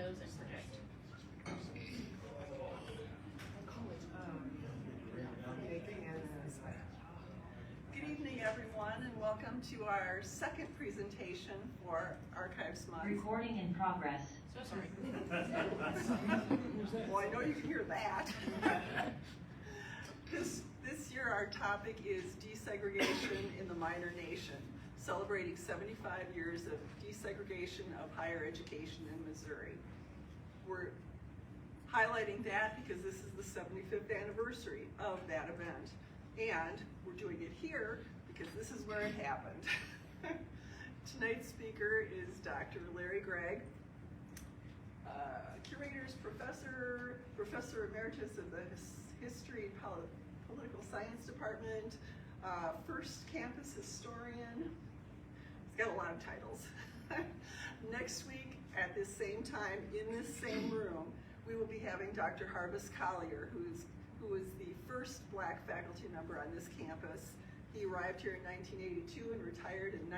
shows and project. Good evening, everyone, and welcome to our second presentation for Archives Month. Recording in progress. So sorry. Well, I know you can hear that. This year our topic is desegregation in the minor nation, celebrating 75 years of desegregation of higher education in Missouri. We're highlighting that because this is the 75th anniversary of that event. And we're doing it here because this is where it happened. Tonight's speaker is Dr. Larry Gragg, Curators Professor Emeritus of the History and Political Science Department, first campus historian. He's got a lot of titles. Next week at this same time in this same room, we will be having Dr. Harvest Collier, who is the first Black faculty member on this campus. He arrived here in 1982 and retired in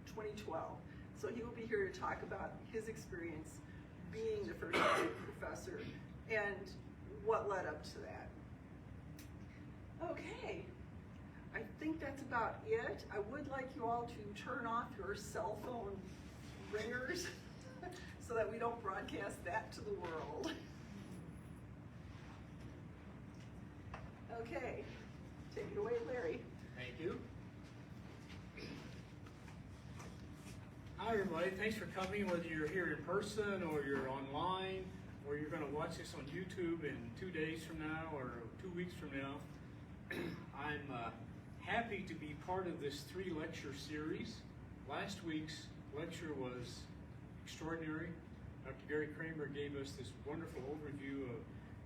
2012. So he will be here to talk about his experience being the first Black professor and what led up to that. Okay, I think that's about it. I would like you all to turn off your cell phone ringers so that we don't broadcast that to the world. Okay, take it away, Larry. Thank you. Hi everybody, thanks for coming, whether you're here in person or you're online or you're going to watch this on YouTube in 2 days from now or 2 weeks from now. I'm happy to be part of this 3-lecture series. Last week's lecture was extraordinary. Dr. Gary Kramer gave us this wonderful overview of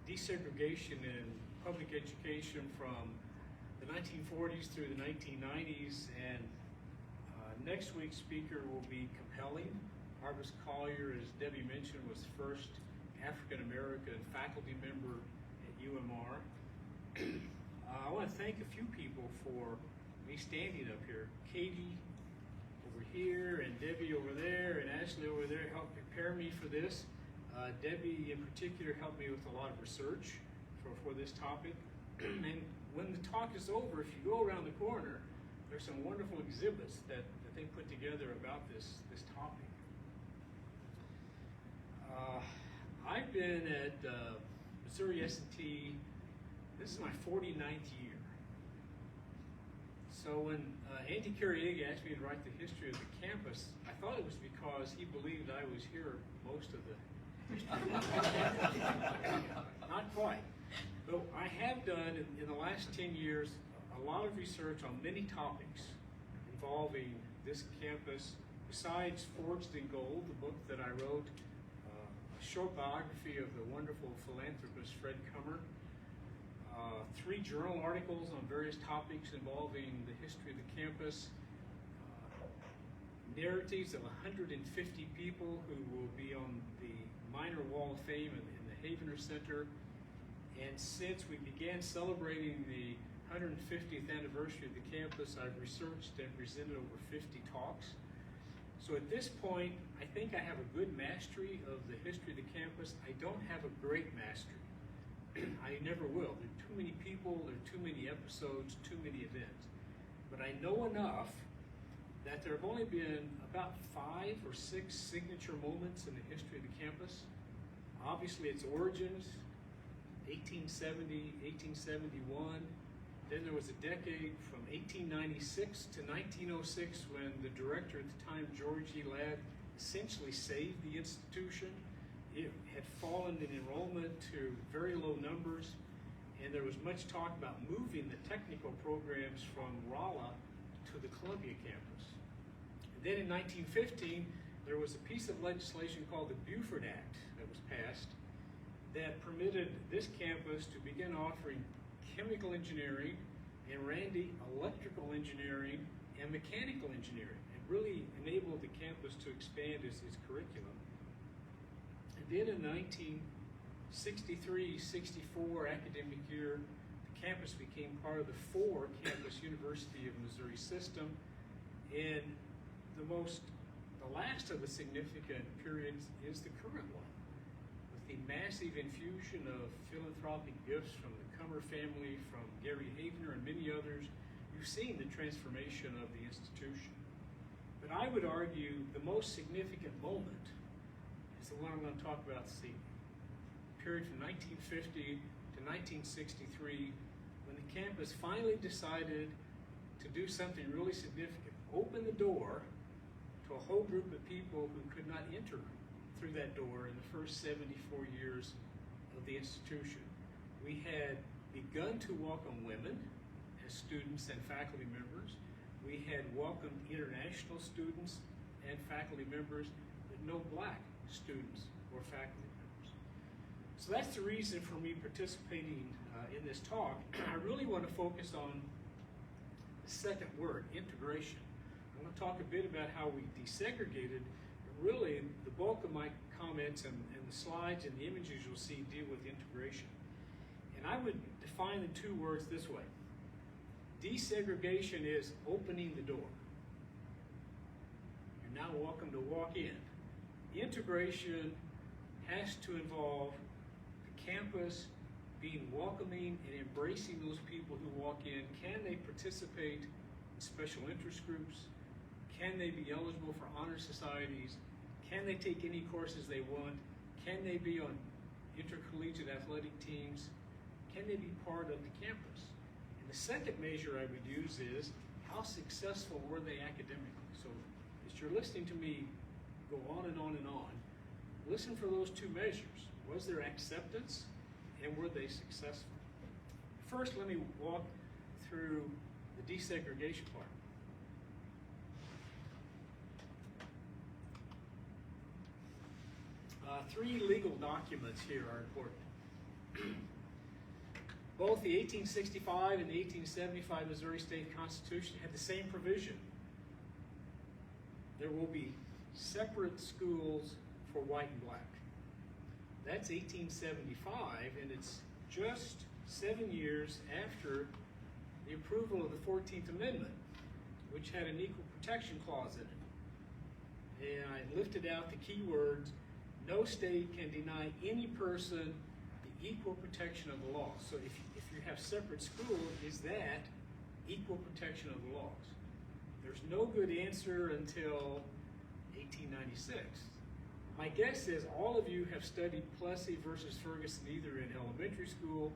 desegregation in public education from the 1940s through the 1990s, and next week's speaker will be compelling. Harvest Collier, as Debbie mentioned, was the first African-American faculty member at UMR. I want to thank a few people for me standing up here. Katie over here, and Debbie over there, and Ashley over there helped prepare me for this. Debbie in particular helped me with a lot of research for this topic. And when the talk is over, if you go around the corner, there's some wonderful exhibits that they put together about this topic. I've been at Missouri S&T, this is my 49th year. So when Andy Curiega asked me to write the history of the campus, I thought it was because he believed I was here most of the Not quite. But I have done, in the last 10 years, a lot of research on many topics involving this campus, besides Forged in Gold, the book that I wrote, a short biography of the wonderful philanthropist Fred Kummer, 3 journal articles on various topics involving the history of the campus, narratives of 150 people who will be on the Minor Wall of Fame in the Havener Center. And since we began celebrating the 150th anniversary of the campus, I've researched and presented over 50 talks. So at this point, I think I have a good mastery of the history of the campus. I don't have a great mastery. I never will. There are too many people, there are too many episodes, too many events. But I know enough that there have only been about 5 or 6 signature moments in the history of the campus. Obviously, its origins, 1870, 1871. Then there was a decade from 1896 to 1906 when the director at the time, George E. Ladd, essentially saved the institution. It had fallen in enrollment to very low numbers, and there was much talk about moving the technical programs from Rolla to the Columbia campus. And then in 1915, there was a piece of legislation called the Buford Act that was passed that permitted this campus to begin offering chemical engineering and Randy electrical engineering and mechanical engineering. It really enabled the campus to expand its curriculum. And then in 1963-64 academic year, the campus became part of the 4-campus University of Missouri system. And the most the last of the significant periods is the current one, with the massive infusion of philanthropic gifts from the Cummer family, from Gary Havener and many others. You've seen the transformation of the institution. But I would argue the most significant moment is the one I'm going to talk about this evening. The period from 1950 to 1963, when the campus finally decided to do something really significant, open the door to a whole group of people who could not enter through that door in the first 74 years of the institution. We had begun to welcome women as students and faculty members. We had welcomed international students and faculty members, but no black students or faculty members. So that's the reason for me participating in this talk. I really want to focus on the second word, integration. I want to talk a bit about how we desegregated, but really the bulk of my comments and the slides and the images you'll see deal with integration. And I would define the two words this way. Desegregation is opening the door. You're now welcome to walk in. Integration has to involve the campus being welcoming and embracing those people who walk in. Can they participate in special interest groups? Can they be eligible for honor societies? Can they take any courses they want? Can they be on intercollegiate athletic teams? Can they be part of the campus? And the second measure I would use is how successful were they academically? So as you're listening to me go on and on and on, listen for those two measures. Was there acceptance and were they successful? First, let me walk through the desegregation part. Three legal documents here are important. Both the 1865 and the 1875 Missouri State Constitution had the same provision. There will be separate schools for white and black. That's 1875, and it's just 7 years after the approval of the 14th Amendment, which had an equal protection clause in it. And I lifted out the key words: no state can deny any person the equal protection of the law. So if you have separate schools, is that equal protection of the laws? There's no good answer until 1896. My guess is all of you have studied Plessy versus Ferguson either in elementary school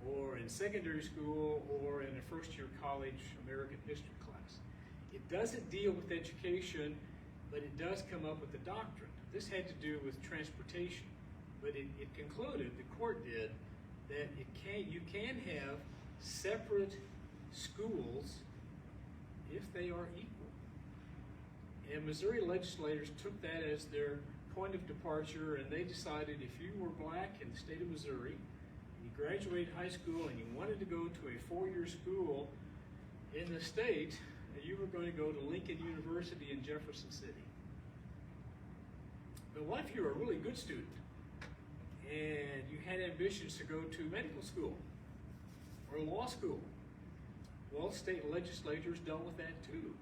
or in secondary school or in a first-year college American history class. It doesn't deal with education, but it does come up with the doctrine. This had to do with transportation, but it concluded, the court did, that you can have separate schools if they are equal. And Missouri legislators took that as their point of departure, and they decided if you were black in the state of Missouri, and you graduated high school and you wanted to go to a four-year school in the state, you were going to go to Lincoln University in Jefferson City. But what if you were a really good student and you had ambitions to go to medical school or law school? Well, state legislatures dealt with that too.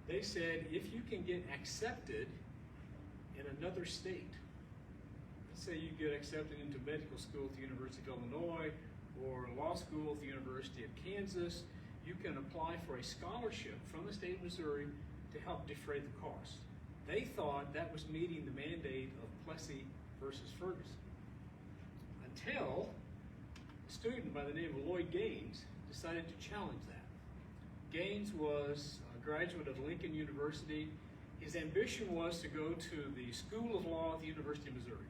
They said if you can get accepted in another state, let's say you get accepted into medical school at the University of Illinois or law school at the University of Kansas, you can apply for a scholarship from the state of Missouri to help defray the cost. They thought that was meeting the mandate of Plessy versus Ferguson, until a student by the name of Lloyd Gaines decided to challenge that. Gaines was a graduate of Lincoln University. His ambition was to go to the School of Law at the University of Missouri.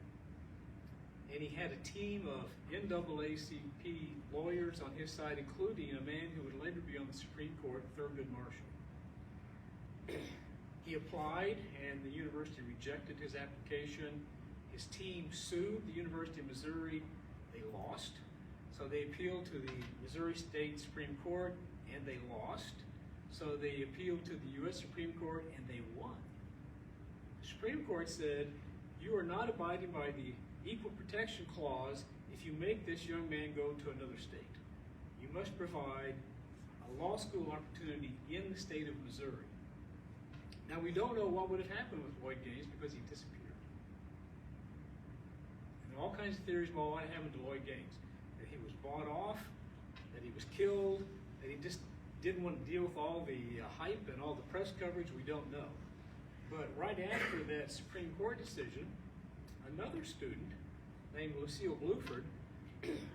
And he had a team of NAACP lawyers on his side, including a man who would later be on the Supreme Court, Thurgood Marshall. He applied, and the university rejected his application. His team sued the University of Missouri. They lost. So they appealed to the Missouri State Supreme Court, and they lost. So they appealed to the U.S. Supreme Court, and they won. The Supreme Court said, you are not abiding by the Equal Protection Clause if you make this young man go to another state. You must provide a law school opportunity in the state of Missouri. Now, we don't know what would have happened with Lloyd Gaines because he disappeared. And all kinds of theories about what happened to Lloyd Gaines. That he was bought off, that he was killed, that he just didn't want to deal with all the hype and all the press coverage. We don't know. But right after that Supreme Court decision, another student named Lucille Bluford,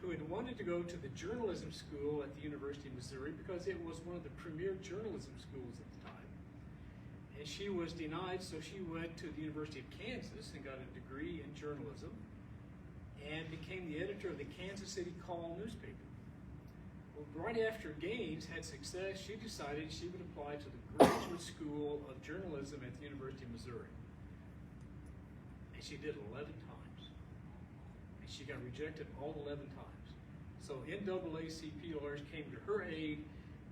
who had wanted to go to the journalism school at the University of Missouri because it was one of the premier journalism schools at the time. And she was denied, so she went to the University of Kansas and got a degree in journalism and became the editor of the Kansas City Call newspaper. Well, right after Gaines had success, she decided she would apply to the Graduate School of Journalism at the University of Missouri. And she did 11 times. And she got rejected all 11 times. So NAACP lawyers came to her aid.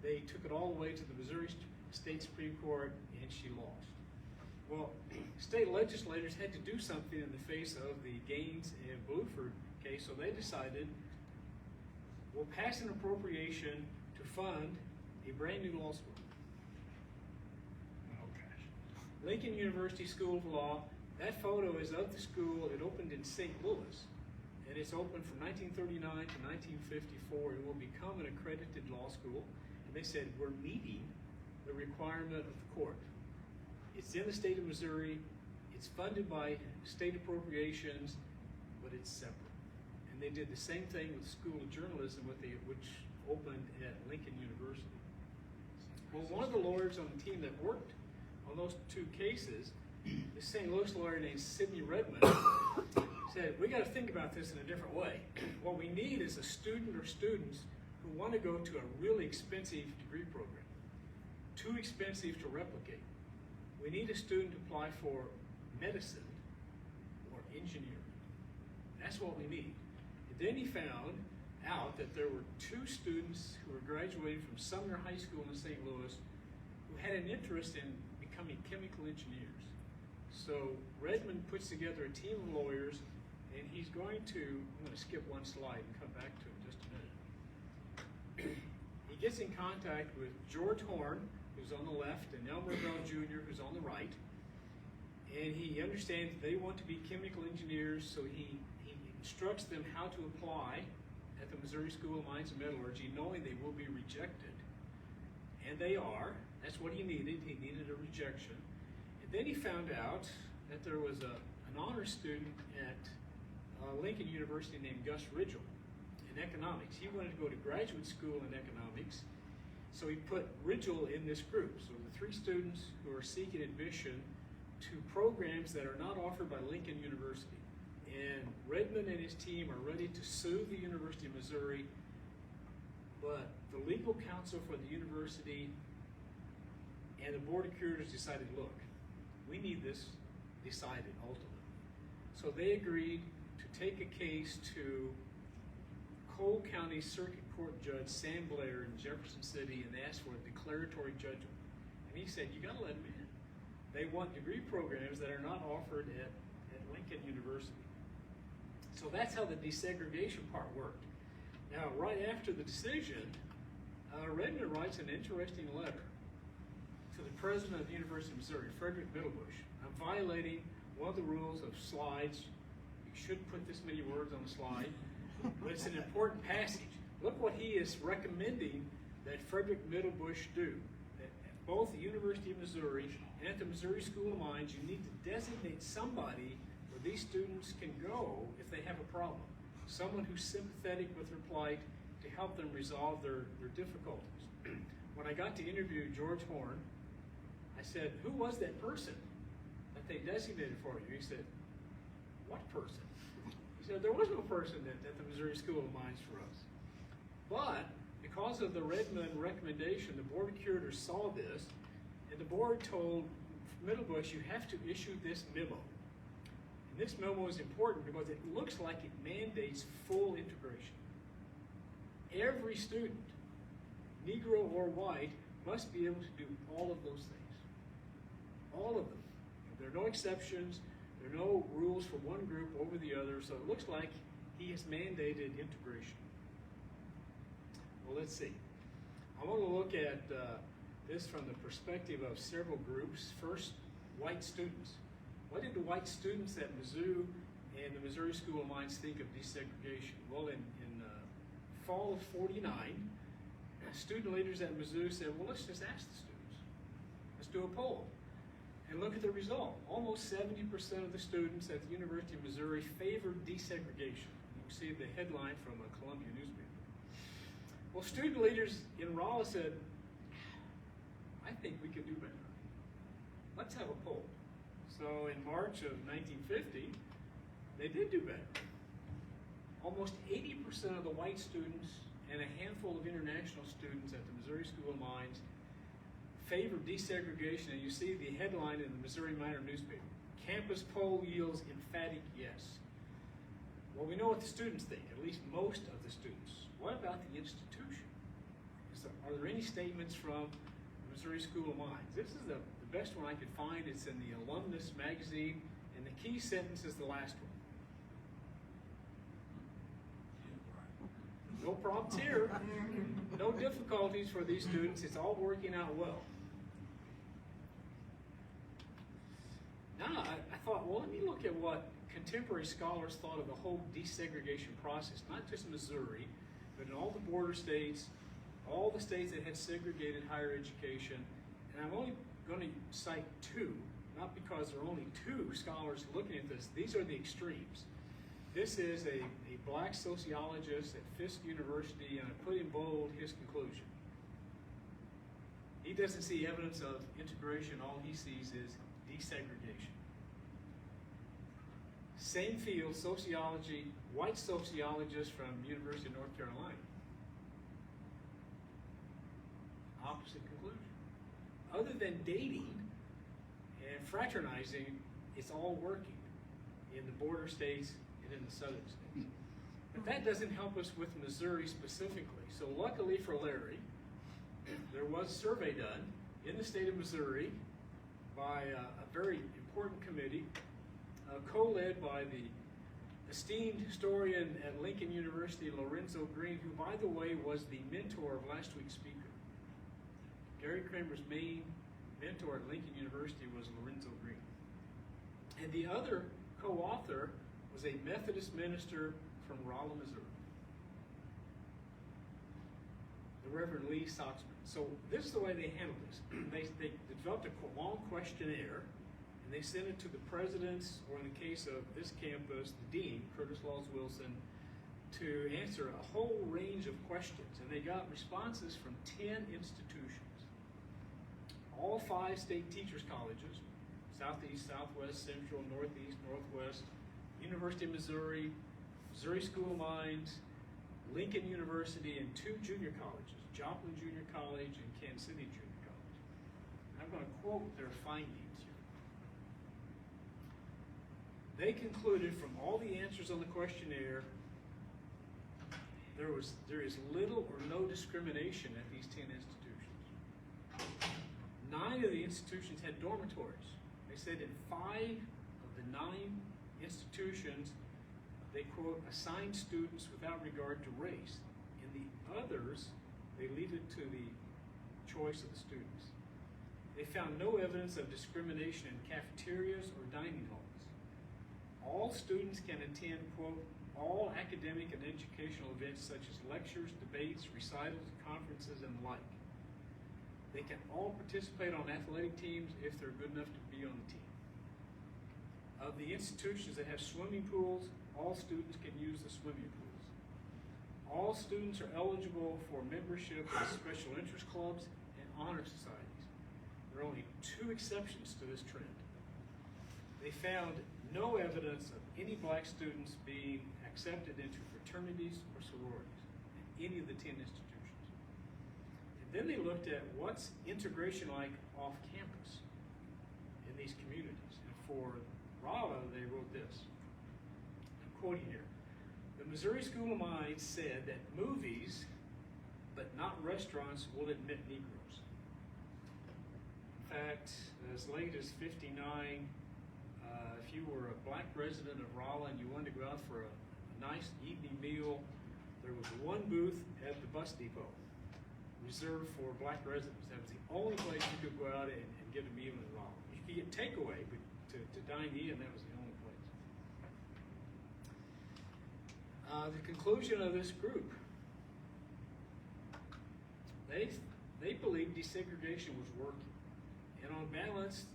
They took it all the way to the Missouri State Supreme Court, and she lost. Well, state legislators had to do something in the face of the Gaines and Bluford case, so they decided we'll pass an appropriation to fund a brand new law school. Oh gosh. Lincoln University School of Law, that photo is of the school. It opened in St. Louis, and it's open from 1939 to 1954. It will become an accredited law school, and they said, we're meeting the requirement of the court. It's in the state of Missouri, it's funded by state appropriations, but it's separate. And they did the same thing with the School of Journalism, which opened at Lincoln University. Well, one of the lawyers on the team that worked on those two cases, the St. Louis lawyer named Sidney Redmond, said, we got to think about this in a different way. What we need is a student or students who want to go to a really expensive degree program, too expensive to replicate. We need a student to apply for medicine or engineering. That's what we need. And then he found out that there were two students who were graduating from Sumner High School in St. Louis who had an interest in becoming chemical engineers. So Redmond puts together a team of lawyers, and he's going to, I'm going to skip one slide and come back to it in just a minute. He gets in contact with George Horn, who's on the left, and Elmer Bell Jr., who's on the right. And he understands they want to be chemical engineers, so he instructs them how to apply at the Missouri School of Mines and Metallurgy, knowing they will be rejected. And they are. That's what he needed. He needed a rejection. And then he found out that there was an honor student at Lincoln University named Gus Ridgel in economics. He wanted to go to graduate school in economics, so he put Ridgel in this group. So the three students who are seeking admission to programs that are not offered by Lincoln University. And Redmond and his team are ready to sue the University of Missouri, but the legal counsel for the university and the board of curators decided, look, we need this decided ultimately. So they agreed to take a case to Cole County Circuit Court Judge Sam Blair in Jefferson City, and they asked for a declaratory judgment. And he said, you gotta let them in. They want degree programs that are not offered at Lincoln University. So that's how the desegregation part worked. Now, right after the decision, Redmond writes an interesting letter to the president of the University of Missouri, Frederick Middlebush. I'm violating one of the rules of slides. You should put this many words on the slide, but it's an important passage. Look what he is recommending that Frederick Middlebush do. At both the University of Missouri and at the Missouri School of Mines, you need to designate somebody where these students can go if they have a problem. Someone who's sympathetic with their plight to help them resolve their difficulties. When I got to interview George Horn, I said, who was that person that they designated for you? He said, what person? He said, there was no person at the Missouri School of Mines for us. But because of the Redmond recommendation, the board of curators saw this, and the board told Middlebush, you have to issue this memo. And this memo is important because it looks like it mandates full integration. Every student, Negro or white, must be able to do all of those things. All of them. There are no exceptions. There are no rules for one group over the other, so it looks like he has mandated integration. Well, let's see. I want to look at this from the perspective of several groups. First, white students. What did the white students at Mizzou and the Missouri School of Mines think of desegregation? Well, in fall of '49, student leaders at Mizzou said, well, let's just ask the students. Let's do a poll. And look at the result. Almost 70% of the students at the University of Missouri favored desegregation. You can see the headline from a Columbia newspaper. Well, student leaders in Rolla said, I think we can do better. Let's have a poll. So in March of 1950, they did do better. Almost 80% of the white students and a handful of international students at the Missouri School of Mines favored desegregation, and you see the headline in the Missouri Miner newspaper. Campus poll yields emphatic yes. Well, we know what the students think, at least most of the students. What about the institution? Are there any statements from the Missouri School of Mines? This is the best one I could find. It's in the Alumnus magazine, and the key sentence is the last one. No problems here. No difficulties for these students. It's all working out well. Now, I thought, well, let me look at what contemporary scholars thought of the whole desegregation process, not just Missouri, but in all the border states, all the states that had segregated higher education. And I'm only going to cite two, not because there are only two scholars looking at this. These are the extremes. This is a black sociologist at Fisk University, and I put in bold his conclusion. He doesn't see evidence of integration. All he sees is desegregation. Same field, sociology, white sociologist from University of North Carolina. Opposite conclusion. Other than dating and fraternizing, it's all working in the border states and in the southern states. But that doesn't help us with Missouri specifically. So luckily for Larry, there was a survey done in the state of Missouri by a very important committee, co-led by the esteemed historian at Lincoln University, Lorenzo Green, who, by the way, was the mentor of last week's speaker. Gary Kramer's main mentor at Lincoln University was Lorenzo Green. And the other co-author was a Methodist minister from Rolla, Missouri, the Reverend Lee Soxman. So this is the way they handled this. They developed a long questionnaire, and they sent it to the presidents, or in the case of this campus, the dean, Curtis Laws Wilson, to answer a whole range of questions. And they got responses from 10 institutions. All 5 state teachers' colleges, Southeast, Southwest, Central, Northeast, Northwest, University of Missouri, Missouri School of Mines, Lincoln University, and 2 junior colleges, Joplin Junior College and Kansas City Junior College. I'm going to quote their findings here. They concluded from all the answers on the questionnaire, there is little or no discrimination at these 10 institutions. 9 of the institutions had dormitories. They said in 5 of the 9 institutions, they, quote, assigned students without regard to race. In the others, they leave it to the choice of the students. They found no evidence of discrimination in cafeterias or dining halls. All students can attend, quote, all academic and educational events such as lectures, debates, recitals, conferences, and the like. They can all participate on athletic teams if they're good enough to be on the team. Of the institutions that have swimming pools, all students can use the swimming pools. All students are eligible for membership in special interest clubs and honor societies. There are only 2 exceptions to this trend. They found no evidence of any black students being accepted into fraternities or sororities in any of the 10 institutions. And then they looked at what's integration like off campus in these communities. And for Rolla, they wrote this. I'm quoting here. The Missouri School of Mines said that movies, but not restaurants, will admit Negroes. In fact, as late as '59, if you were a black resident of Rolla and you wanted to go out for a nice evening meal, there was one booth at the bus depot. reserved for black residents. That was the only place you could go out and get a meal in Raleigh. You could get takeaway, but to dine in, that was the only place. The conclusion of this group, they believed desegregation was working. And on balance,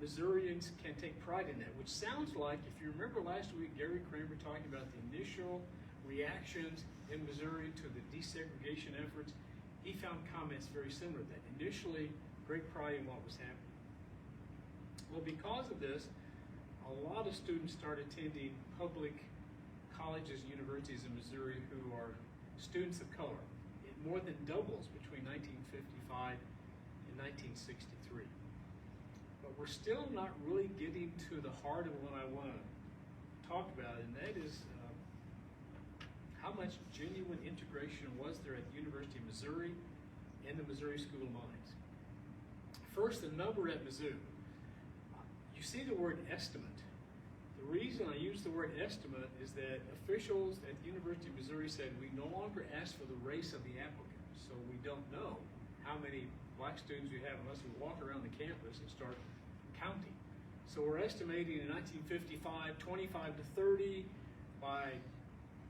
Missourians can take pride in that, which sounds like, if you remember last week, Gary Kramer talking about the initial reactions in Missouri to the desegregation efforts, he found comments very similar to that. Initially, great pride in what was happening. Well, because of this, a lot of students started attending public colleges and universities in Missouri who are students of color. It more than doubles between 1955 and 1963. But we're still not really getting to the heart of what I want to talk about, and that is how much genuine integration was there at the University of Missouri and the Missouri School of Mines. First, the number at Mizzou. You see the word estimate. The reason I use the word estimate is that officials at the University of Missouri said we no longer ask for the race of the applicant, so we don't know how many black students we have unless we walk around the campus and start counting. So we're estimating in 1955, 25 to 30. By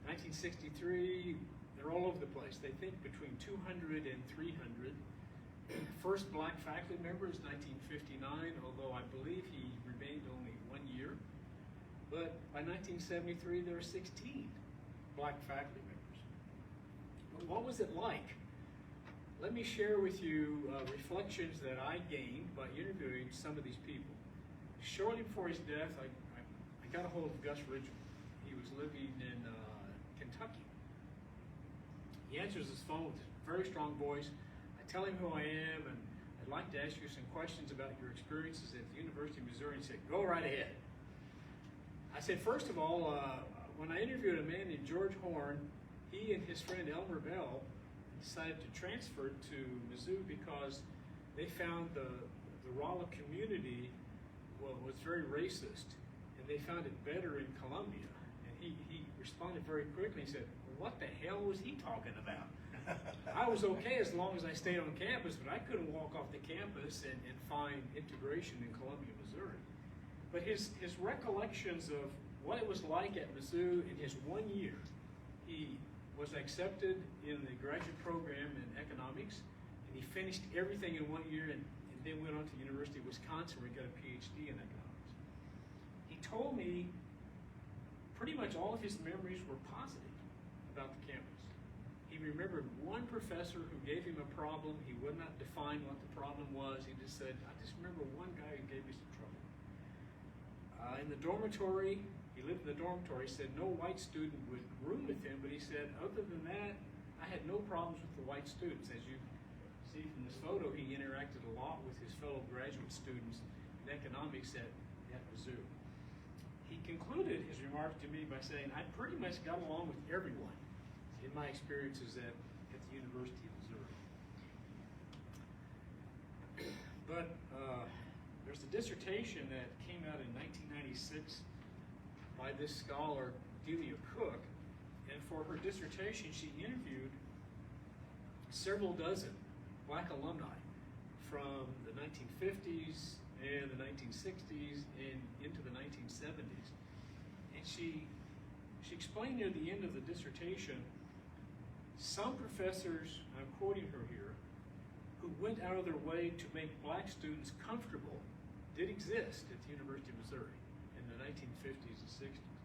1963, they're all over the place. They think between 200 and 300. First black faculty member is 1959, although I believe he remained only 1 year. But by 1973, there were 16 black faculty members. But what was it like? Let me share with you reflections that I gained by interviewing some of these people. Shortly before his death, I got a hold of Gus Ridgel. He was living in Kentucky. He answers his phone with a very strong voice. I tell him who I am, and I'd like to ask you some questions about your experiences at the University of Missouri. He said, go right ahead. I said, first of all, when I interviewed a man named George Horn, he and his friend Elmer Bell decided to transfer to Mizzou because they found the Raleigh community was very racist, and they found it better in Columbia. And he responded very quickly. He said, well, what the hell was he talking about? I was okay as long as I stayed on campus, but I couldn't walk off the campus and find integration in Columbia, Missouri. But his recollections of what it was like at Mizzou in his 1 year, he was accepted in the graduate program in economics, and he finished everything in 1 year and then went on to the University of Wisconsin where he got a PhD in economics. He told me pretty much all of his memories were positive about the campus. He remembered one professor who gave him a problem. He would not define what the problem was. He just said, I just remember one guy who gave me some trouble. In the dormitory, he lived in the dormitory, he said no white student would room with him, but he said, other than that, I had no problems with the white students. As you see from this photo, he interacted a lot with his fellow graduate students in economics at Mizzou. He concluded his remarks to me by saying, I pretty much got along with everyone in my experiences at the University of Missouri. But there's a dissertation that came out in 1996 by this scholar, Delia Cook, and for her dissertation, she interviewed several dozen black alumni from the 1950s and the 1960s and into the 1970s. And she explained near the end of the dissertation, some professors, I'm quoting her here, who went out of their way to make black students comfortable did exist at the University of Missouri in the 1950s and 60s.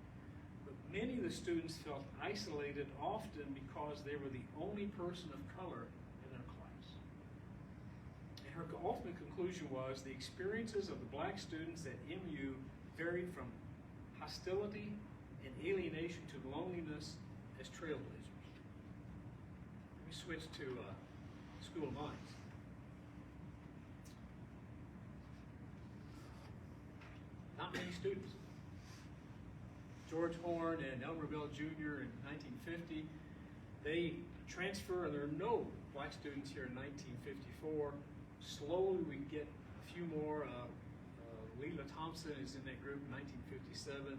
But many of the students felt isolated, often because they were the only person of color in their class. And her ultimate conclusion was the experiences of the black students at MU varied from hostility and alienation to loneliness as trailblazers. Let me switch to School of Mines. Not many students. George Horn and Elmer Bell Jr. in 1950, they transfer, and there are no black students here in 1954. Slowly we get a few more. Leela Thompson is in that group in 1957.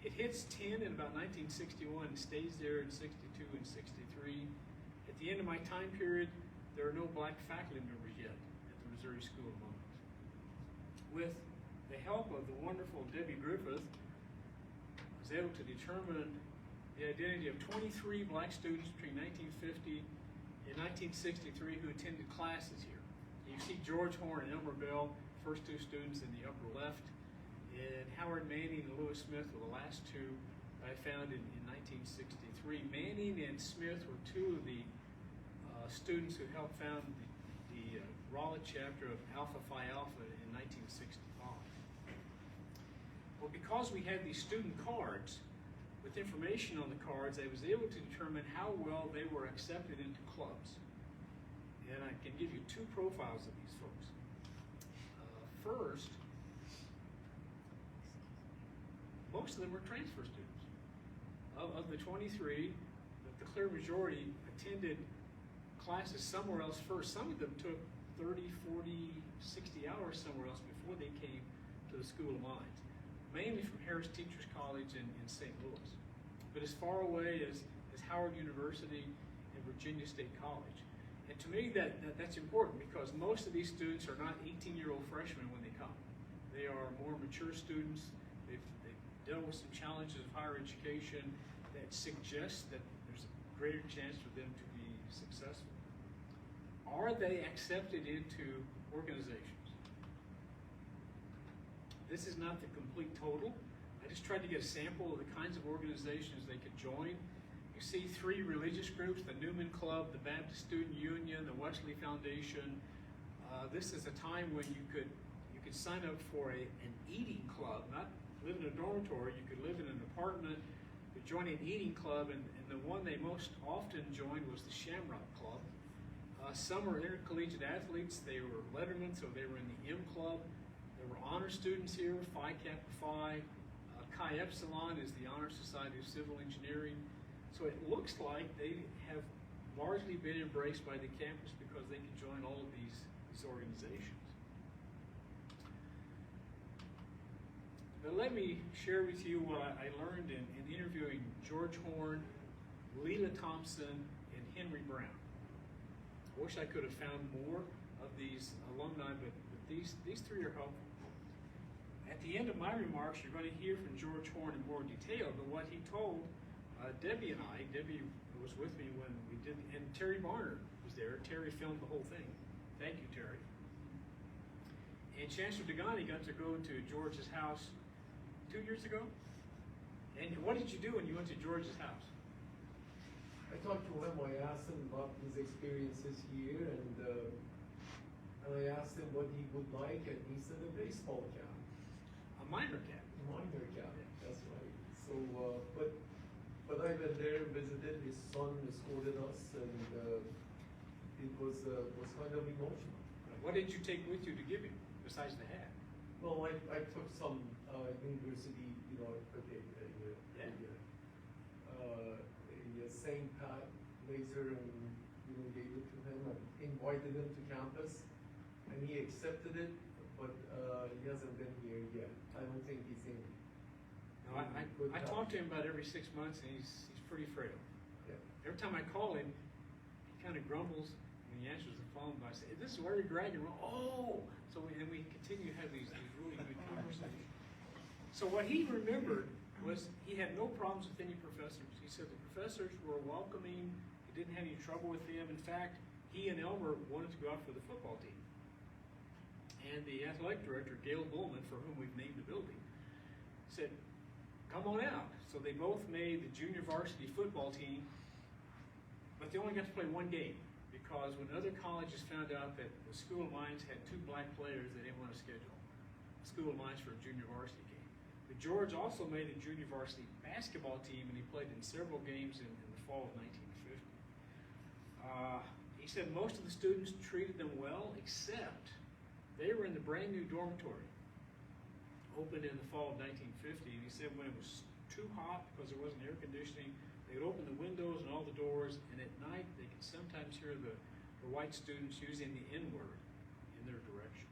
It hits 10 in about 1961 and stays there in 62 and 63. At the end of my time period, there are no black faculty members yet at the Missouri School of Mines. With the help of the wonderful Debbie Griffith, I was able to determine the identity of 23 black students between 1950 and 1963 who attended classes here. You see George Horn and Elmer Bell, first two students in the upper left, and Howard Manning and Lewis Smith were the last two I found in 1963. Manning and Smith were two of the students who helped found the Raleigh chapter of Alpha Phi Alpha in 1965. Well, because we had these student cards with information on the cards, I was able to determine how well they were accepted into clubs. And I can give you two profiles of these folks. First, most of them were transfer students. Of the 23, the clear majority attended classes somewhere else first. Some of them took 30, 40, 60 hours somewhere else before they came to the School of Mines, mainly from Harris Teachers College in St. Louis, but as far away as Howard University and Virginia State College. And to me, that's important because most of these students are not 18-year-old freshmen when they come. They are more mature students. They've dealt with some challenges of higher education that suggest that there's a greater chance for them to be successful. Are they accepted into organizations? This is not the complete total. I just tried to get a sample of the kinds of organizations they could join. You see three religious groups, the Newman Club, the Baptist Student Union, the Wesley Foundation. This is a time when you could sign up for an eating club, not live in a dormitory. You could live in an apartment, you could join an eating club, and the one they most often joined was the Shamrock Club. Some were intercollegiate athletes. They were lettermen, so they were in the M Club. There were honor students here, Phi Kappa Phi. Chi Epsilon is the Honor Society of Civil Engineering. So it looks like they have largely been embraced by the campus because they can join all of these organizations. But let me share with you what I learned in interviewing George Horn, Leela Thompson, and Henry Brown. I wish I could have found more of these alumni, but these three are helpful. At the end of my remarks, you're going to hear from George Horn in more detail, but what he told Debbie and I, Debbie was with me when we did, and Terry Barner was there. Terry filmed the whole thing. Thank you, Terry. And Chancellor Degani got to go to George's house 2 years ago. And what did you do when you went to George's house? I talked to him. I asked him about his experiences here, and I asked him what he would like, and he said a baseball cap. A minor cap. A minor cap, that's right. So, but I went there, visited. His son escorted us, and it was kind of emotional. What did you take with you to give him besides the hat? Well, I took some university, a St. Pat laser, and gave it to him and invited him to campus, and he accepted it, but he hasn't been here yet. I don't think he's in. No, I talk to him about every 6 months, and he's pretty frail. Yeah. Every time I call him, he kind of grumbles when he answers the phone. But I say, "This is Larry Gragg," and so we continue to have these really good conversations. So what he remembered was he had no problems with any professors. He said the professors were welcoming. He didn't have any trouble with them. In fact, he and Elmer wanted to go out for the football team. And the athletic director, Gail Bullman, for whom we've named the building, said, "Come on out." So they both made the junior varsity football team, but they only got to play one game because when other colleges found out that the School of Mines had 2 black players, they didn't want to schedule the School of Mines for a junior varsity game. But George also made a junior varsity basketball team, and he played in several games in the fall of 1950. He said most of the students treated them well, except they were in the brand new dormitory, opened in the fall of 1950, and he said when it was too hot because there wasn't air conditioning, they would open the windows and all the doors, and at night they could sometimes hear the white students using the N-word in their direction.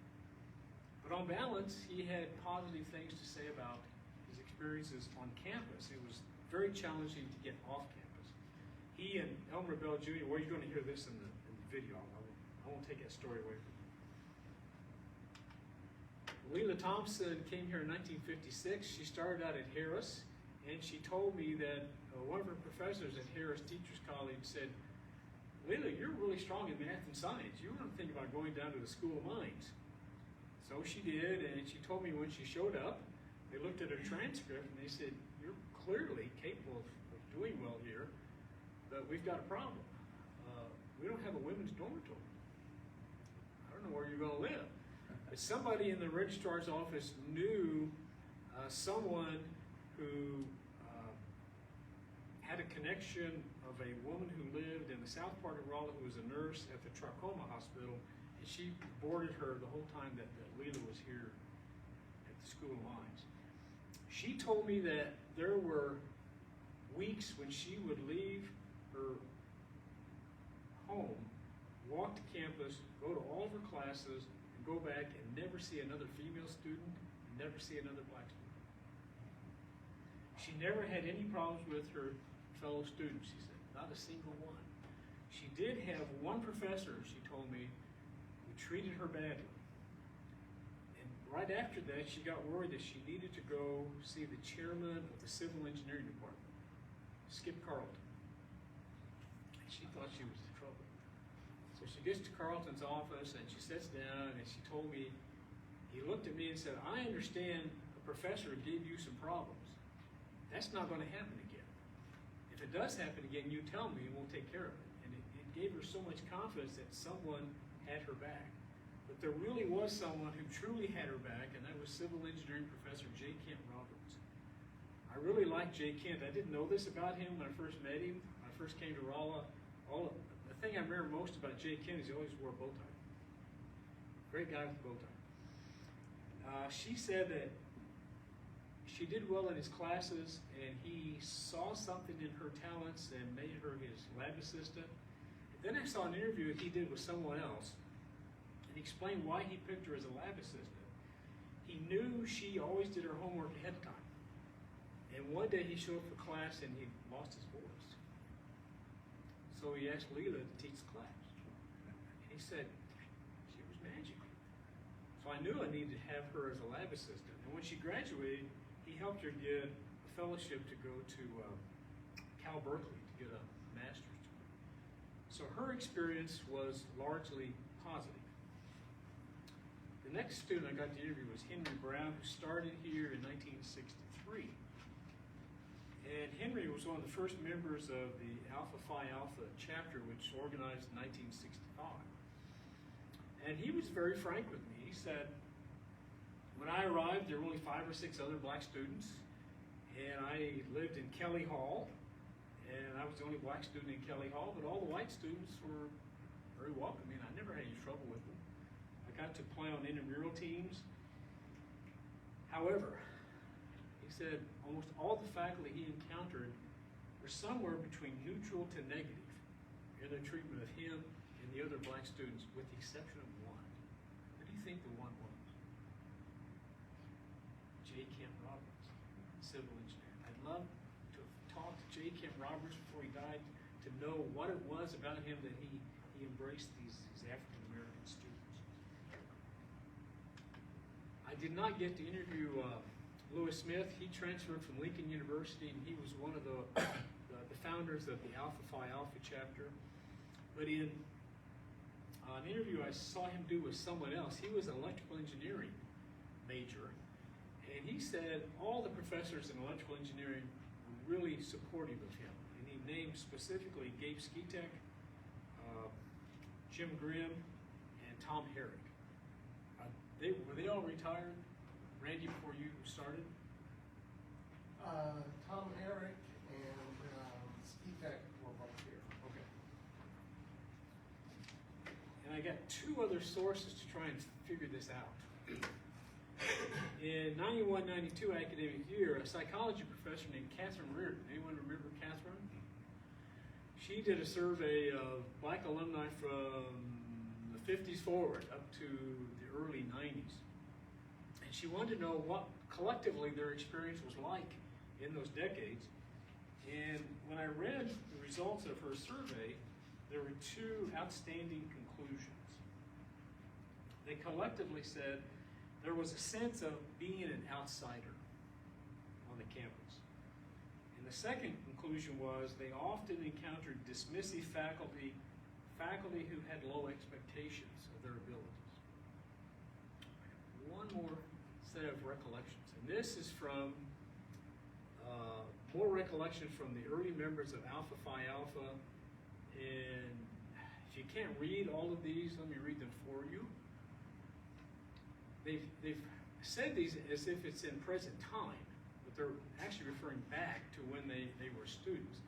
But on balance, he had positive things to say about his experiences on campus. It was very challenging to get off campus. He and Elmer Bell Jr., well, you're going to hear this in the video, I won't I won't take that story away from you. Leila Thompson came here in 1956. She started out at Harris, and she told me that one of her professors at Harris Teachers College said, Leila, you're really strong in math and science. You want to think about going down to the School of Mines. So she did, and she told me when she showed up, they looked at her transcript and they said, you're clearly capable of doing well here, but we've got a problem. We don't have a women's dormitory. I don't know where you're going to live. But somebody in the registrar's office knew someone who had a connection of a woman who lived in the south part of Raleigh who was a nurse at the Trachoma Hospital, and she boarded her the whole time that Leila was here at the School of Mines. She told me that there were weeks when she would leave her home, walk to campus, go to all of her classes, and go back and never see another female student, and never see another black student. She never had any problems with her fellow students, she said, not a single one. She did have one professor, she told me, who treated her badly. And right after that, she got worried that she needed to go see the chairman of the civil engineering department, Skip Carlton. And she thought she was in trouble. So she gets to Carlton's office and she sits down and she told me, he looked at me and said, I understand a professor gave you some problems. That's not going to happen again. If it does happen again, you tell me and we'll take care of it. And it gave her so much confidence that someone had her back. But there really was someone who truly had her back, and that was civil engineering professor J. Kent Roberts. I really liked J. Kent. I didn't know this about him when I first met him. When I first came to Raleigh. The thing I remember most about J. Kent is he always wore a bow tie. Great guy with a bow tie. She said that she did well in his classes, and he saw something in her talents and made her his lab assistant. And then I saw an interview he did with someone else, and he explained why he picked her as a lab assistant. He knew she always did her homework ahead of time. And one day he showed up for class and he lost his voice. So he asked Leila to teach the class. And he said, she was magical. So I knew I needed to have her as a lab assistant. And when she graduated, he helped her get a fellowship to go to Cal Berkeley to get a master's degree. So her experience was largely positive. The next student I got to interview was Henry Brown, who started here in 1963. And Henry was one of the first members of the Alpha Phi Alpha chapter, which organized in 1965. And he was very frank with me. He said, when I arrived, there were only 5 or 6 other black students, and I lived in Kelly Hall, and I was the only black student in Kelly Hall, but all the white students were very welcoming. I never had any trouble with them. I got to play on intramural teams. However, he said almost all the faculty he encountered were somewhere between neutral to negative in their treatment of him and the other black students, with the exception of one. What do you think the one was? J. Kent Roberts, civil engineer. I'd love to have talked to J. Kent Roberts before he died to know what it was about him that he embraced these African-American students. I did not get to interview Lewis Smith. He transferred from Lincoln University, and he was one of the founders of the Alpha Phi Alpha chapter. But in an interview I saw him do with someone else, he was an electrical engineering major. And he said all the professors in electrical engineering were really supportive of him. And he named specifically Gabe Skitek, Jim Grimm, and Tom Herrick. Were they all retired, Randy, before you started? Tom Herrick and Skitek were both here. Okay. And I got 2 other sources to try and figure this out. In 91-92 academic year, a psychology professor named Catherine Reardon, anyone remember Catherine? She did a survey of black alumni from the 50s forward up to the early 90s. And she wanted to know what collectively their experience was like in those decades. And when I read the results of her survey, there were 2 outstanding conclusions. they collectively said there was a sense of being an outsider on the campus. And the second conclusion was they often encountered dismissive faculty who had low expectations of their abilities. One more set of recollections, and this is from more recollection from the early members of Alpha Phi Alpha. And if you can't read all of these, let me read them for you. They've said these as if it's in present time, but they're actually referring back to when they were students.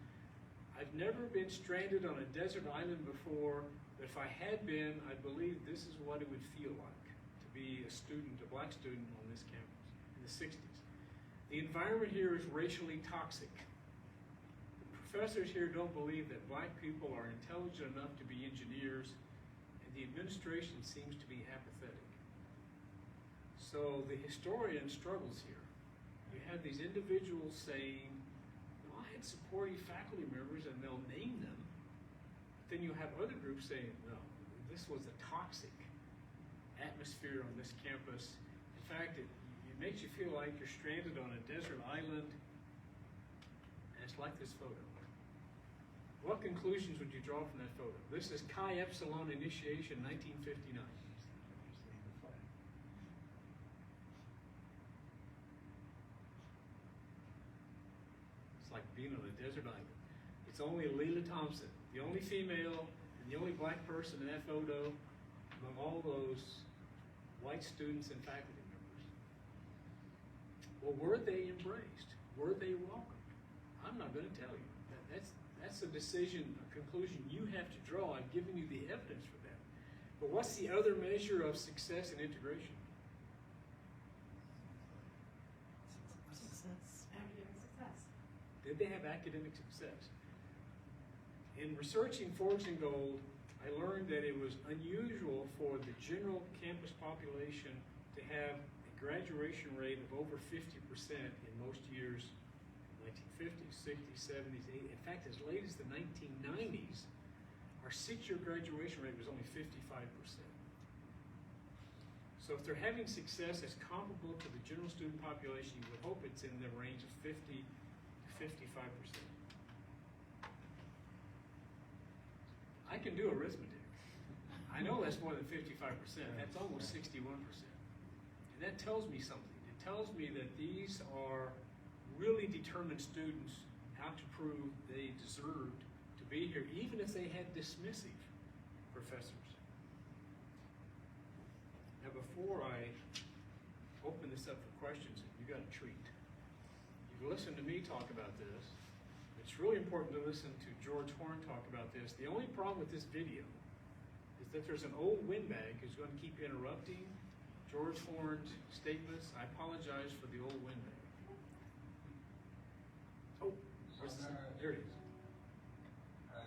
I've never been stranded on a desert island before, but if I had been, I believe this is what it would feel like to be a student, a black student on this campus in the 60s. The environment here is racially toxic. The professors here don't believe that black people are intelligent enough to be engineers, and the administration seems to be apathetic. So the historian struggles here. You have these individuals saying, I had supporting faculty members, and they'll name them. But then you have other groups saying, no, this was a toxic atmosphere on this campus. In fact, it makes you feel like you're stranded on a desert island, and it's like this photo. What conclusions would you draw from that photo? This is Chi Epsilon initiation, 1959. It's like being on a desert island. It's only Leila Thompson, the only female and the only black person in that photo among all those white students and faculty. Well, were they embraced? Were they welcomed? I'm not going to tell you. That's a decision, a conclusion you have to draw. I've given you the evidence for that. But what's the other measure of success and integration? Success. Academic success. Did they have academic success? In researching Forged in Gold, I learned that it was unusual for the general campus population to have graduation rate of over 50% in most years, 1950s, 60s, 70s, 80s. In fact, as late as the 1990s, our 6-year graduation rate was only 55%. So if they're having success that's comparable to the general student population, you would hope it's in the range of 50 to 55%. I can do arithmetic. I know that's more than 55%. That's almost 61%. And that tells me something. It tells me that these are really determined students out to prove they deserved to be here, even if they had dismissive professors. Now, before I open this up for questions, you got a treat. You've listened to me talk about this. It's really important to listen to George Horn talk about this. The only problem with this video is that there's an old windbag who's going to keep interrupting George Horn's statements. I apologize for the old windbag. Oh, there it is. I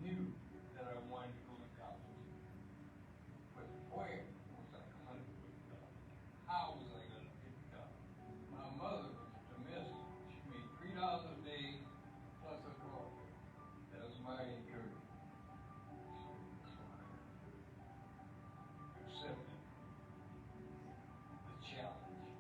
knew that I wanted to go to college, but where was I going to put it up? How was I going to pick it up? My mother was domestic. She made $3 a day plus a car. That was my encouragement. So I accepted the challenge.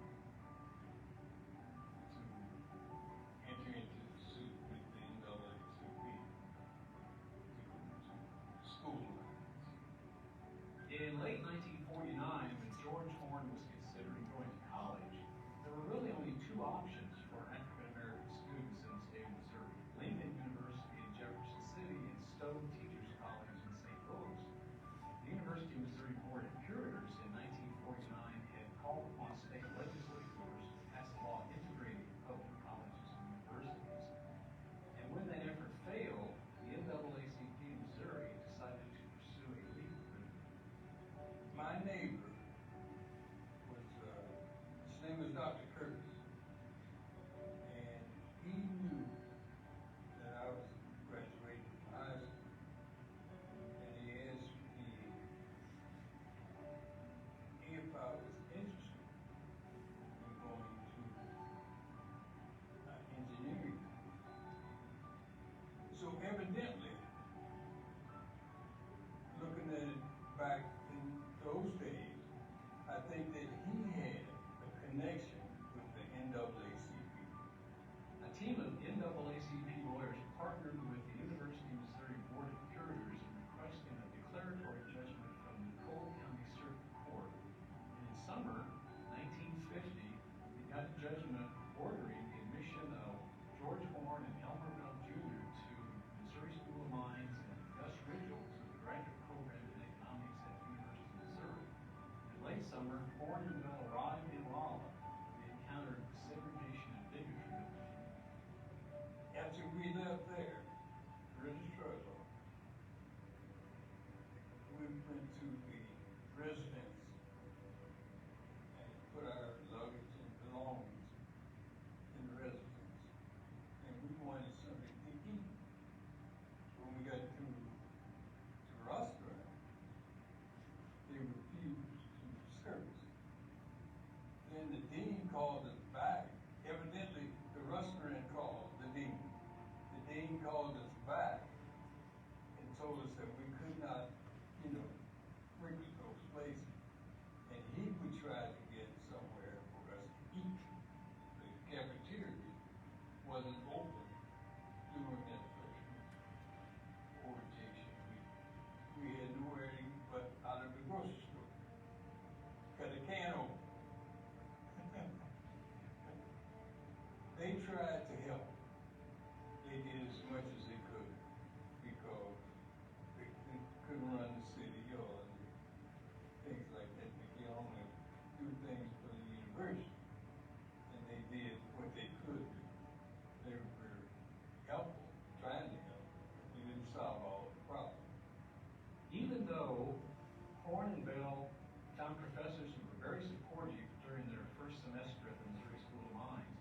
judgment ordering the admission of George Horn and Elmer Bell Jr. to Missouri School of Mines and Gus Ridgel to the graduate program in economics at the University of Missouri. In late summer, Horn and Bell arrived in Rolla. They encountered segregation and bigotry. After we left there, registrar's office, we went to the residence and put our luggage and belongings in the residence. And we wanted something to eat. When we got to the restaurant, they refused to serve us. Then the dean called us back. Evidently, the restaurant called the dean. The dean called us back and told us that we could not, frequent those places. And he would try to get somewhere for us to eat. The cafeteria wasn't open during that first orientation week. We had nowhere to eat but out of the grocery store. Got a can open. They tried to help. They did as much as they could because they couldn't run the city or things like that. They could only do things for the university. And they did what they could do. They were helpful, trying to help. They didn't solve all the problems. Even though Horn and Bell found professors who were very supportive during their first semester at the Missouri School of Mines,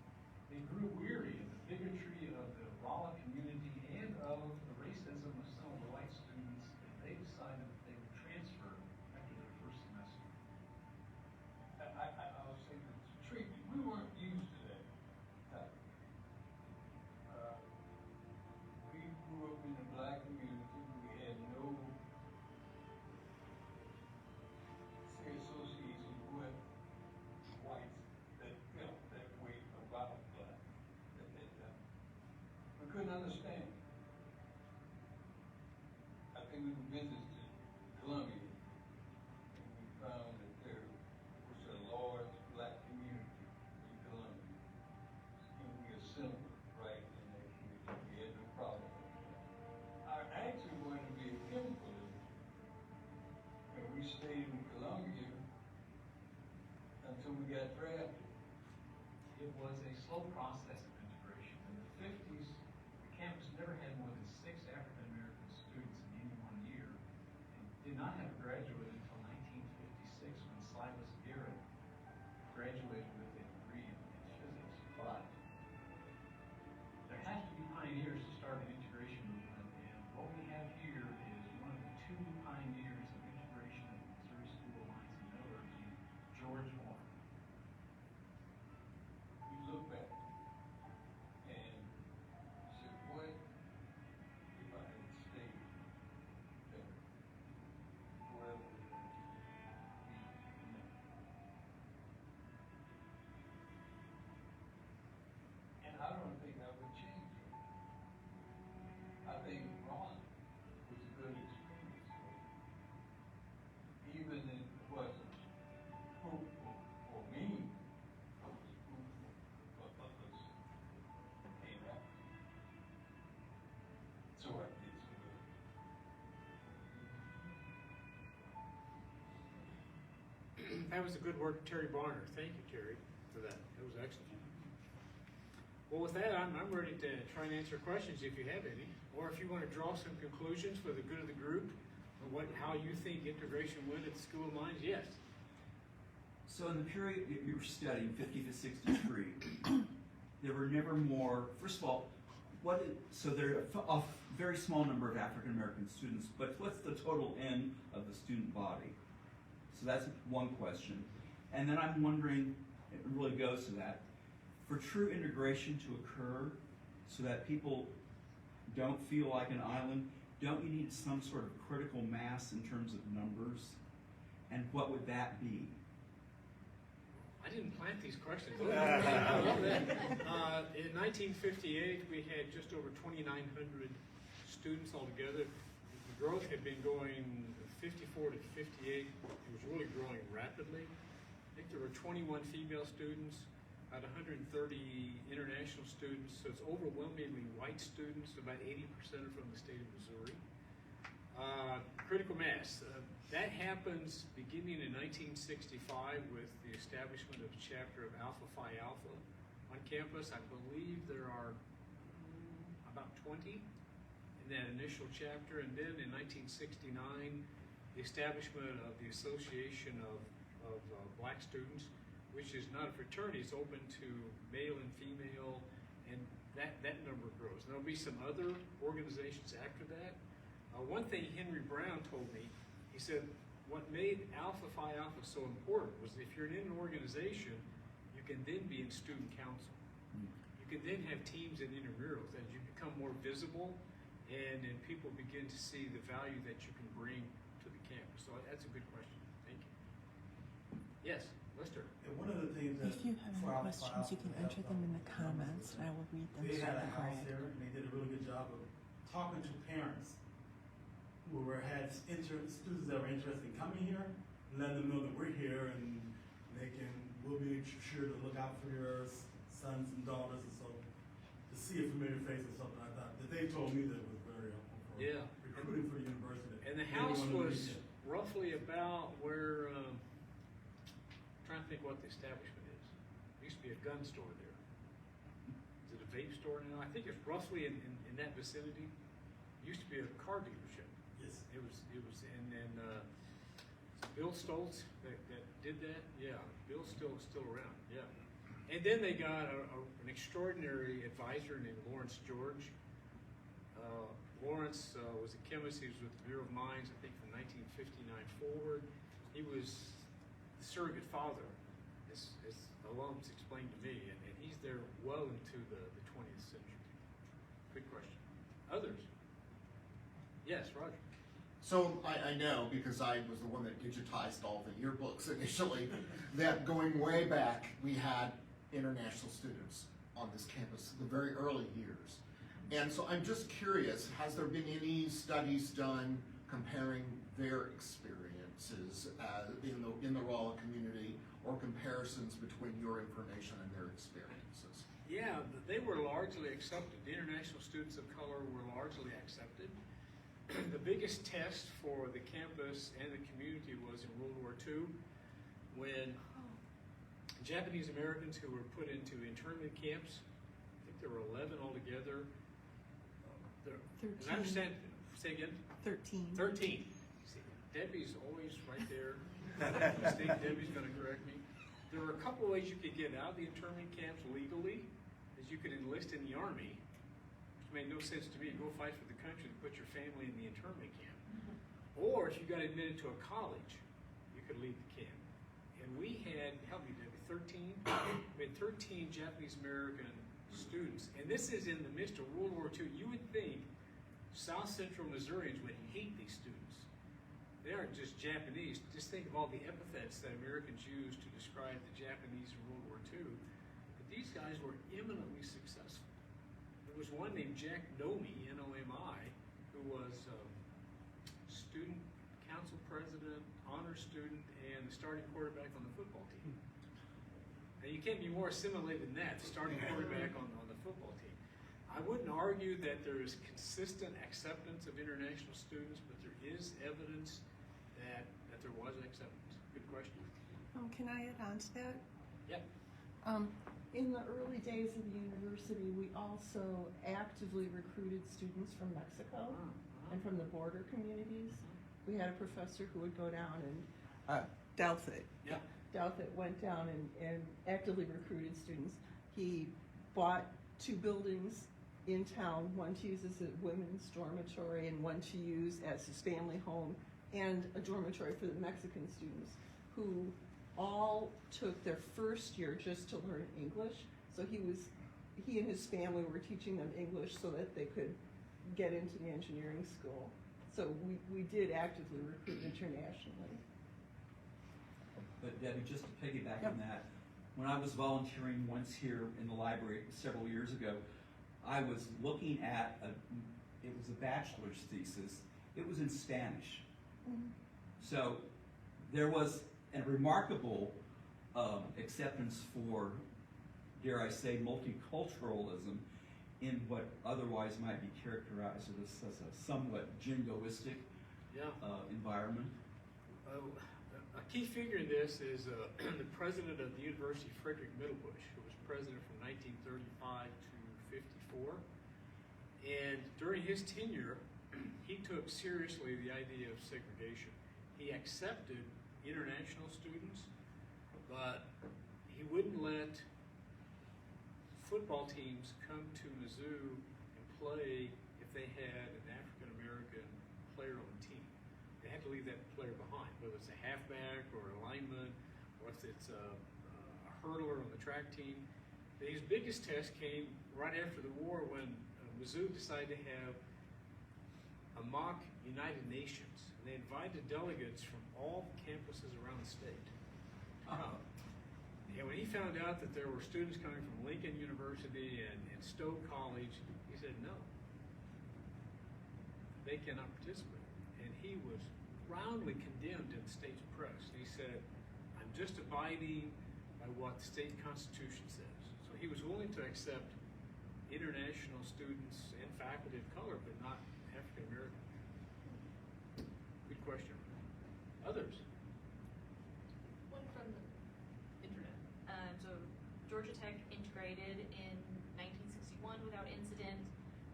they grew weary of the bigotry of the Rolla community and of the racism of some of the white students, and they decided that they would transfer after their first semester. I'll say the treatment, we weren't used to that type. We grew up in the black community. We had no association with whites that felt that way about black at that time. We couldn't understand. I think we visited Columbia and we found that there was a large black community in Columbia. And we assembled right in that community. We had no problem with that. I actually wanted to be a chemical engineer. And we stayed in Columbia until we got drafted. It was a slow process of integration. In the 50s, the campus never had more than 6 African American students in any one year, and did not have a graduate until 1956 when Silas Garrett graduated with a degree in physics. But there has to be pioneers to start an integration movement, and what we have here is one of the 2 pioneers of integration at the Missouri School of Mines and Metallurgy, George Horn. We look back and said, what if I had stayed there? Where would we be now? And I don't think I would change it. I think Ron was a good experience for me. Even if it wasn't fruitful for me, it was fruitful for others that came after me. So I did some good. That was a good work, Terry Barner. Thank you, Terry, for that. That was excellent. Well, with that, I'm ready to try and answer questions if you have any, or if you want to draw some conclusions for the good of the group, or how you think integration went at the School of Mines. Yes. So in the period that you were studying, 50 to 63, there were never more, first of all, so there are a very small number of African American students, but what's the total N of the student body? So that's one question. And then I'm wondering, it really goes to that, for true integration to occur so that people don't feel like an island, don't you need some sort of critical mass in terms of numbers? And what would that be? I didn't plant these questions. I love that. In 1958, we had just over 2,900 students altogether. The growth had been going 54 to 58. It was really growing rapidly. I think there were 21 female students. about 130 international students, so it's overwhelmingly white students, about 80% are from the state of Missouri. Critical mass, that happens beginning in 1965 with the establishment of a chapter of Alpha Phi Alpha on campus. I believe there are about 20 in that initial chapter, and then in 1969, the establishment of the Association of Black Students, which is not a fraternity, it's open to male and female, and that number grows. There'll be some other organizations after that. One thing Henry Brown told me, he said, what made Alpha Phi Alpha so important was if you're in an organization, you can then be in student council. You can then have teams and intramurals, as you become more visible, and then people begin to see the value that you can bring to the campus. So that's a good question. Thank you. Yes, Lester. And one of the things that If you have for any Alpha Phi questions, you Alpha, can they enter have, them in the comments, and I will read them They to had a house Gragg. here, and they did a really good job of talking to parents who had students that were interested in coming here, letting them know that we're here, and we'll be sure to look out for your sons and daughters, and so to see a familiar face or something like that. That they told me that was very helpful for recruiting for the university. And the They house wanted to was meet it. roughly about where, trying to think what the establishment is. There used to be a gun store there. Is it a vape store now? I think it's roughly in that vicinity. It used to be a car dealership. Yes. It was, and then, Bill Stoltz that did that, yeah, Bill's still around, yeah. And then they got an extraordinary advisor named Lawrence George. Lawrence was a chemist. He was with the Bureau of Mines, I think, from 1959 forward. He was the surrogate father, as alums explained to me, and he's there well into the 20th century. Good question. Others? Yes, Roger. So I know, because I was the one that digitized all the yearbooks initially, that going way back, we had international students on this campus, the very early years. And so I'm just curious, has there been any studies done comparing their experiences in the Rolla community, or comparisons between your information and their experiences? Yeah, they were largely accepted. The international students of color were largely accepted. The biggest test for the campus and the community was in World War II, when Japanese Americans who were put into internment camps, I think there were 11 altogether. As I understand, say again? 13. 13. See, Debbie's always right there. I think Debbie's going to correct me. There were a couple ways you could get out of the internment camps legally, is you could enlist in the Army, which made no sense to me. Go fight for the country and put your family in the internment camp. Or if you got admitted to a college, you could leave the camp. And we had, help me Debbie, 13? We had 13 Japanese American students. And this is in the midst of World War II. You would think South Central Missourians would hate these students. They aren't just Japanese. Just think of all the epithets that Americans used to describe the Japanese in World War II. But these guys were eminently successful. There was one named Jack Nomi, N-O-M-I, who was student council president, honor student, and the starting quarterback on the football team. Now you can't be more assimilated than that, the starting quarterback on the football team. I wouldn't argue that there is consistent acceptance of international students, but there is evidence that there was acceptance. Good question. Can I add on to that? Yep. In the early days of the university, we also actively recruited students from Mexico and from the border communities. We had a professor who would go down and Douthit. Yeah. Douthit went down and actively recruited students. He bought 2 buildings in town, one to use as a women's dormitory and one to use as his family home, and a dormitory for the Mexican students who all took their first year just to learn English. So he and his family were teaching them English so that they could get into the engineering school. So we did actively recruit internationally. But Debbie, just to piggyback on that, when I was volunteering once here in the library several years ago, I was looking at it was a bachelor's thesis. It was in Spanish. Mm-hmm. So there was a remarkable acceptance for dare I say, multiculturalism in what otherwise might be characterized as a somewhat jingoistic environment? A key figure in this is the president of the University, Frederick Middlebush, who was president from 1935 to 54. And during his tenure, he took seriously the idea of segregation. He accepted international students, but he wouldn't let football teams come to Mizzou and play if they had an African American player on the team. They had to leave that player behind, whether it's a halfback or a lineman, or if it's a hurdler on the track team. His biggest test came right after the war when Mizzou decided to have a mock United Nations. And they invited delegates from all campuses around the state. And when he found out that there were students coming from Lincoln University and Stowe College, he said no. They cannot participate. And he was roundly condemned in the state's press. He said, I'm just abiding by what the state constitution says. So he was willing to accept international students and faculty of color, but not African American. Good question. Others? One from the internet. So Georgia Tech integrated in 1961 without incident,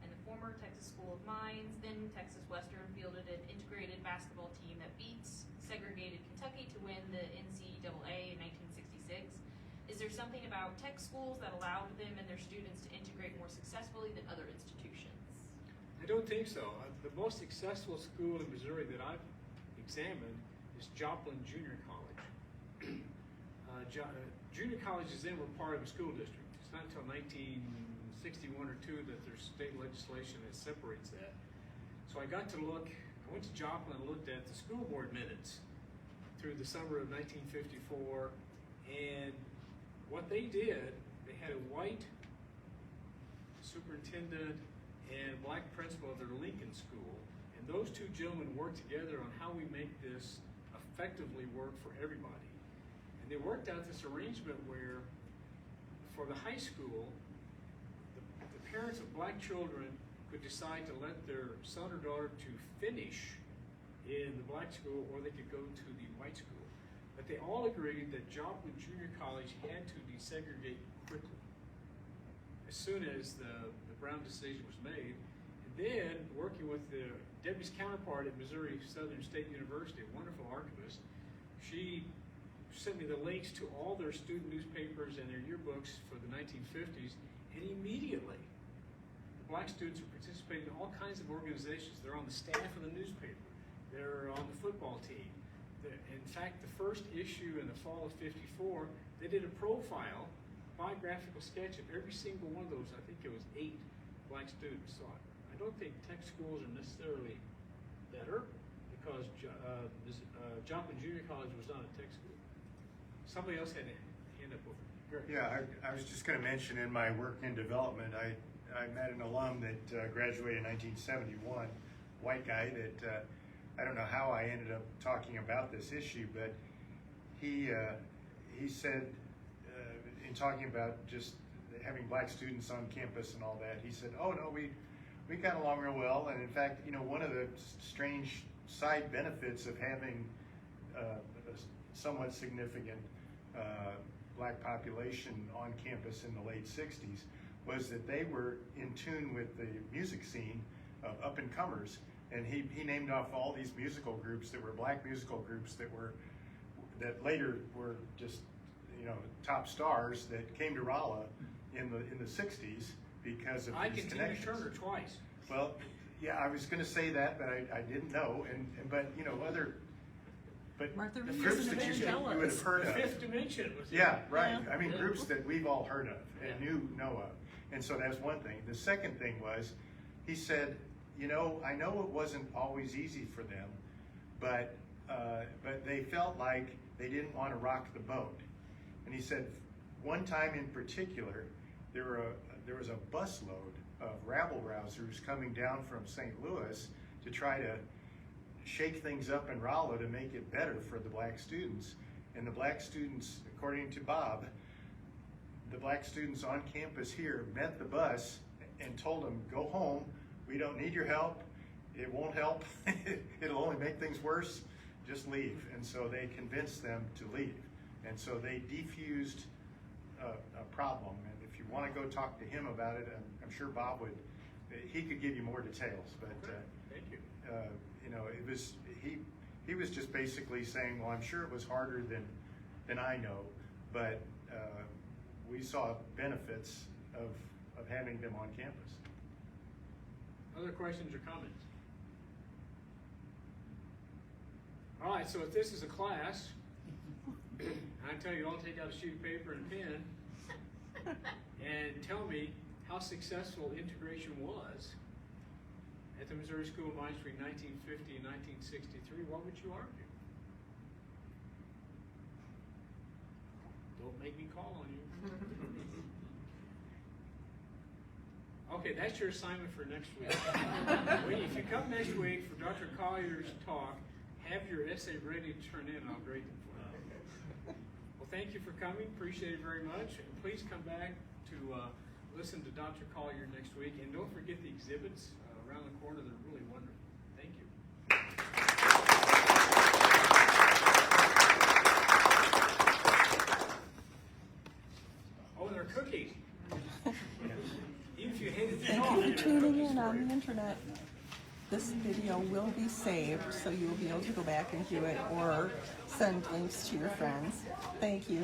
and the former Texas School of Mines, then Texas Western, fielded an integrated basketball team that beats segregated Kentucky to win the NCAA in 1966. Is there something about tech schools that allowed them and their students to integrate more successfully than other institutions? I don't think so. The most successful school in Missouri that I've examined is Joplin Junior College. Junior colleges then were part of a school district. It's not until 1961 or 2 that there's state legislation that separates that. So I went to Joplin and looked at the school board minutes through the summer of 1954, and what they did, they had a white superintendent and black principal of their Lincoln school, and those two gentlemen worked together on how we make this effectively work for everybody. And they worked out this arrangement where, for the high school, the parents of black children could decide to let their son or daughter to finish in the black school, or they could go to the white school. But they all agreed that Joplin Junior College had to desegregate quickly, as soon as the Brown decision was made. And then, working with Debbie's counterpart at Missouri Southern State University, a wonderful archivist, she sent me the links to all their student newspapers and their yearbooks for the 1950s, and immediately the black students are participating in all kinds of organizations. They're on the staff of the newspaper. They're on the football team. In fact, the first issue in the fall of '54, they did a profile, biographical sketch of every single one of those. I think it was 8 black students. So I don't think tech schools are necessarily better, because Joplin Junior College was not a tech school. Somebody else had a hand up over there. Yeah, I was just going to mention, in my work in development, I met an alum that graduated in 1971, white guy that I don't know how I ended up talking about this issue, but he said, in talking about just having black students on campus and all that, he said, oh no, we got along real well. And in fact, one of the strange side benefits of having a somewhat significant black population on campus in the late 60s was that they were in tune with the music scene of up-and-comers. And he named off all these musical groups that were black musical groups that later were just top stars that came to Rolla in the 60s because of these connections. I can Turner twice. Well, yeah, I was going to say that, but I didn't know. But Martha the Reeves groups and that you Vangelis. would have heard The of. Fifth Dimension was Yeah, right. Yeah. I mean, groups that we've all heard of and Yeah. know of. And so that's one thing. The second thing was, he said, I know it wasn't always easy for them, but they felt like they didn't want to rock the boat. And he said, one time in particular, there was a busload of rabble-rousers coming down from St. Louis to try to shake things up in Rolla to make it better for the black students. And the black students, according to Bob, the black students on campus here met the bus and told them, go home, we don't need your help, it won't help, it'll only make things worse, just leave. And so they convinced them to leave. And so they defused a problem. And if you want to go talk to him about it, I'm sure Bob would, he could give you more details. But Thank you. you know, it was, he was just basically saying, well, I'm sure it was harder than I know, but we saw benefits of having them on campus. Other questions or comments? All right, so if this is a class, I tell you all take out a sheet of paper and a pen and tell me how successful integration was at the Missouri School of Mines between 1950 and 1963. What would you argue? Don't make me call on you. Okay, that's your assignment for next week. If you come next week for Dr. Collier's talk, have your essay ready to turn in, and I'll grade them for you. Well, thank you for coming. Appreciate it very much. And please come back to listen to Dr. Collier next week. And don't forget the exhibits around the corner. They're really wonderful. Thank you. Oh, they're cookies. Even if you hated the Thank talk, you they're for tuning cookies in for on you. the internet. This video will be saved, so you will be able to go back and view it or send links to your friends. Thank you.